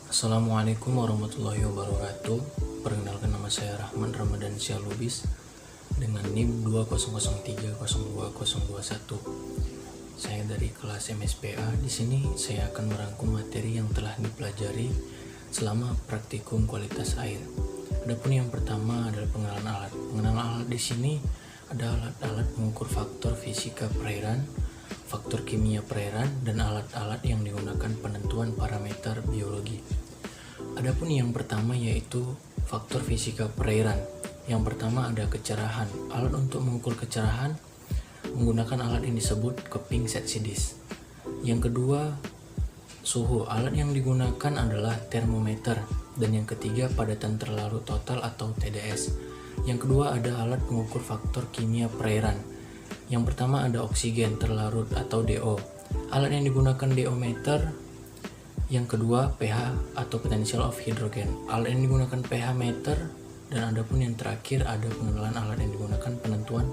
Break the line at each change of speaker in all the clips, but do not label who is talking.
Assalamualaikum warahmatullahi wabarakatuh. Perkenalkan, nama saya Rahman Ramadan Syalubis dengan NIM 2003022021. Saya dari kelas MSPA. Di sini saya akan merangkum materi yang telah dipelajari selama praktikum kualitas air. Adapun yang pertama adalah pengenalan alat. Pengenalan alat di sini ada alat-alat mengukur faktor fisika perairan, faktor kimia perairan, dan alat-alat yang digunakan penentuan parameter biologi. Adapun yang pertama yaitu faktor fisika perairan. Yang pertama ada kecerahan. Alat untuk mengukur kecerahan menggunakan alat yang disebut keping Celsius. Yang kedua, suhu. Alat yang digunakan adalah termometer. Dan yang ketiga, padatan terlarut total atau TDS. Yang kedua ada alat pengukur faktor kimia perairan. Yang pertama ada oksigen terlarut atau DO. Alat yang digunakan DO-meter. Yang kedua pH atau potential of hydrogen. Alat yang digunakan pH meter. Dan adapun yang terakhir ada pengenalan alat yang digunakan penentuan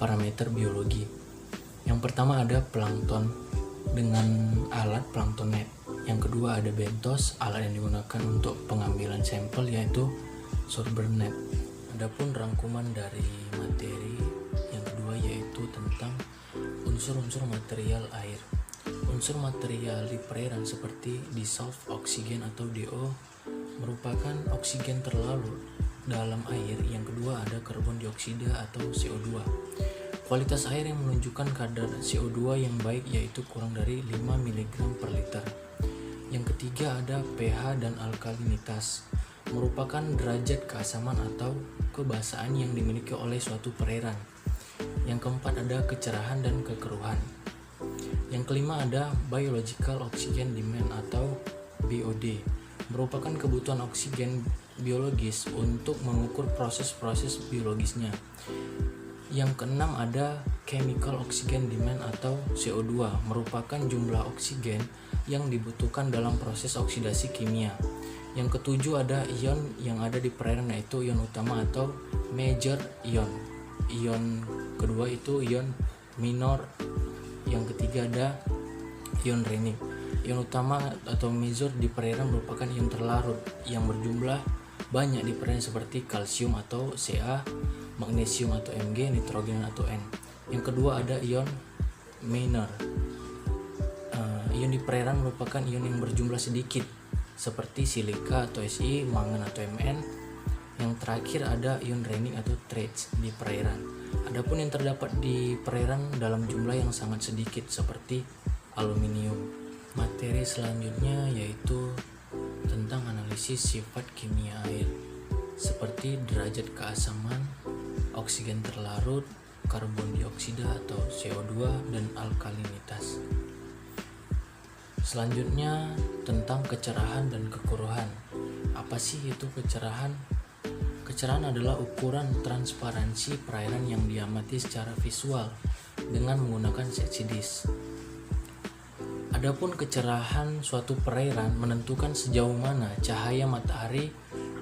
parameter biologi. Yang pertama ada plankton dengan alat plankton net. Yang kedua ada bentos, alat yang digunakan untuk pengambilan sampel yaitu sorber net. Adapun rangkuman dari materi yang kedua yaitu tentang unsur-unsur material air. Unsur material di perairan seperti dissolved oksigen atau DO merupakan oksigen terlarut dalam air. Yang kedua ada karbon dioksida atau CO2. Kualitas air yang menunjukkan kadar CO2 yang baik yaitu kurang dari 5 mg per liter. Yang ketiga ada pH dan alkalinitas, merupakan derajat keasaman atau kebasaan yang dimiliki oleh suatu perairan. Yang keempat ada kecerahan dan kekeruhan. Yang kelima ada biological oxygen demand atau BOD, merupakan kebutuhan oksigen biologis untuk mengukur proses-proses biologisnya. Yang keenam ada chemical oxygen demand atau CO2, merupakan jumlah oksigen yang dibutuhkan dalam proses oksidasi kimia. Yang ketujuh ada ion yang ada di perairan yaitu ion utama atau major ion. Ion kedua itu ion minor. Yang ketiga ada ion renic. Ion utama atau major di perairan merupakan ion terlarut yang berjumlah banyak di perairan seperti kalsium atau Ca, magnesium atau Mg, nitrogen atau N. Yang kedua ada ion minor. Ion di perairan merupakan ion yang berjumlah sedikit seperti silika atau Si, mangan atau Mn. Yang terakhir ada ion renic atau trace di perairan. Adapun yang terdapat di perairan dalam jumlah yang sangat sedikit seperti aluminium. Materi selanjutnya yaitu tentang analisis sifat kimia air seperti derajat keasaman, oksigen terlarut, karbon dioksida atau CO2, dan alkalinitas. Selanjutnya tentang kecerahan dan kekeruhan. Apa sih itu kecerahan? Kecerahan adalah ukuran transparansi perairan yang diamati secara visual dengan menggunakan Celsius. Adapun kecerahan suatu perairan menentukan sejauh mana cahaya matahari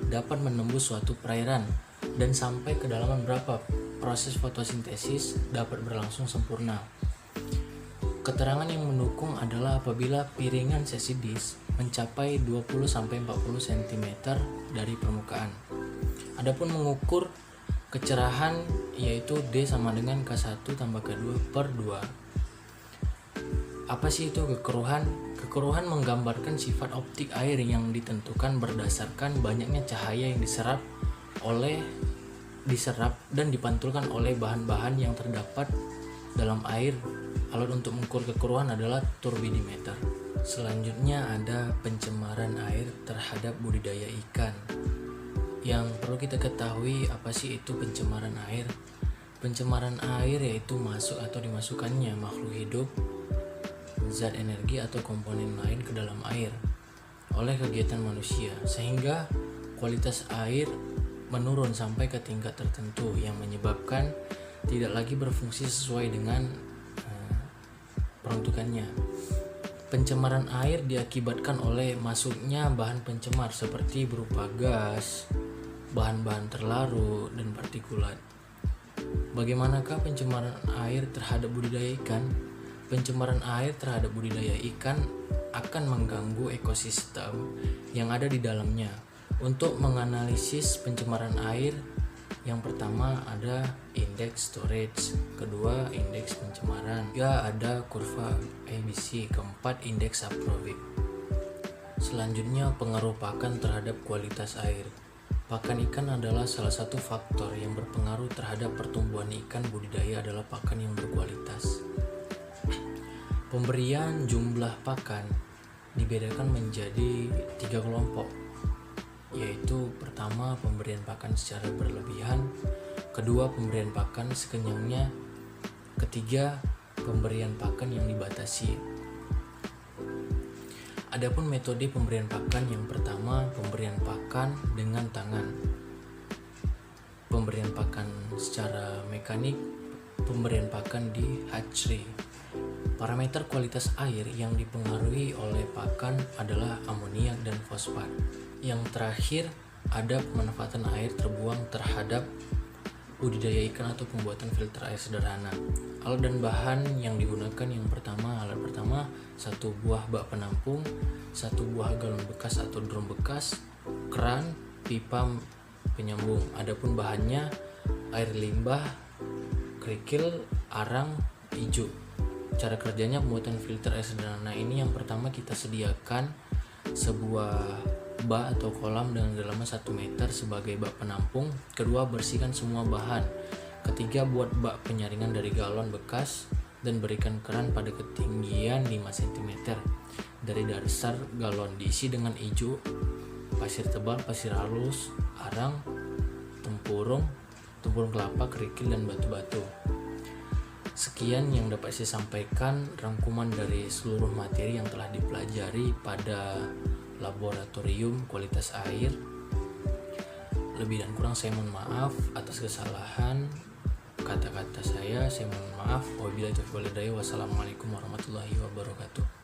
dapat menembus suatu perairan dan sampai kedalaman berapa proses fotosintesis dapat berlangsung sempurna. Keterangan yang mendukung adalah apabila piringan Celsius mencapai 20-40 cm dari permukaan. Adapun mengukur kecerahan yaitu D sama dengan K1 tambah K2 per 2. Apa sih itu kekeruhan? Kekeruhan menggambarkan sifat optik air yang ditentukan berdasarkan banyaknya cahaya yang diserap dan dipantulkan oleh bahan-bahan yang terdapat dalam air. Alat untuk mengukur kekeruhan adalah turbidimeter. Selanjutnya ada pencemaran air terhadap budidaya ikan. Yang perlu kita ketahui apa sih itu pencemaran air? Pencemaran air yaitu masuk atau dimasukkannya makhluk hidup, zat energi atau komponen lain ke dalam air oleh kegiatan manusia sehingga kualitas air menurun sampai ke tingkat tertentu yang menyebabkan tidak lagi berfungsi sesuai dengan peruntukannya. Pencemaran air diakibatkan oleh masuknya bahan pencemar seperti berupa gas, bahan-bahan terlarut, dan partikulat. Bagaimanakah pencemaran air terhadap budidaya ikan? Pencemaran air terhadap budidaya ikan akan mengganggu ekosistem yang ada di dalamnya. Untuk menganalisis pencemaran air, yang pertama ada indeks storage, kedua indeks pencemaran, ketiga ada kurva ABC, keempat indeks saprowick. Selanjutnya pengaruh pakan terhadap kualitas air. Pakan ikan adalah salah satu faktor yang berpengaruh terhadap pertumbuhan ikan budidaya adalah pakan yang berkualitas. Pemberian jumlah pakan dibedakan menjadi 3 kelompok, yaitu pertama pemberian pakan secara berlebihan, kedua pemberian pakan sekenyangnya, ketiga pemberian pakan yang dibatasi. Adapun metode pemberian pakan, yang pertama pemberian pakan dengan tangan, pemberian pakan secara mekanik, pemberian pakan di hatchery. Parameter kualitas air yang dipengaruhi oleh pakan adalah amoniak dan fosfat. Yang terakhir ada pemanfaatan air terbuang terhadap budidaya ikan atau pembuatan filter air sederhana. Alat dan bahan yang digunakan, yang pertama alat pertama 1 buah bak penampung, 1 buah galon bekas atau drum bekas, keran, pipa penyambung. Adapun bahannya air limbah, kerikil, arang, hijau. Cara kerjanya pembuatan filter air sederhana ini, yang pertama kita sediakan sebuah bak atau kolam dengan kedalaman 1 meter sebagai bak penampung. Kedua, bersihkan semua bahan. Ketiga, buat bak penyaringan dari galon bekas dan berikan keran pada ketinggian 5 cm dari dasar galon. Diisi dengan hijau, pasir tebal, pasir halus, arang, tempurung kelapa, kerikil, dan batu-batu. Sekian yang dapat saya sampaikan, rangkuman dari seluruh materi yang telah dipelajari pada laboratorium kualitas air. Lebih dan kurang saya mohon maaf atas kesalahan kata-kata saya mohon maaf. Wabillahi taufiq wal hidayah. Wassalamualaikum warahmatullahi wabarakatuh.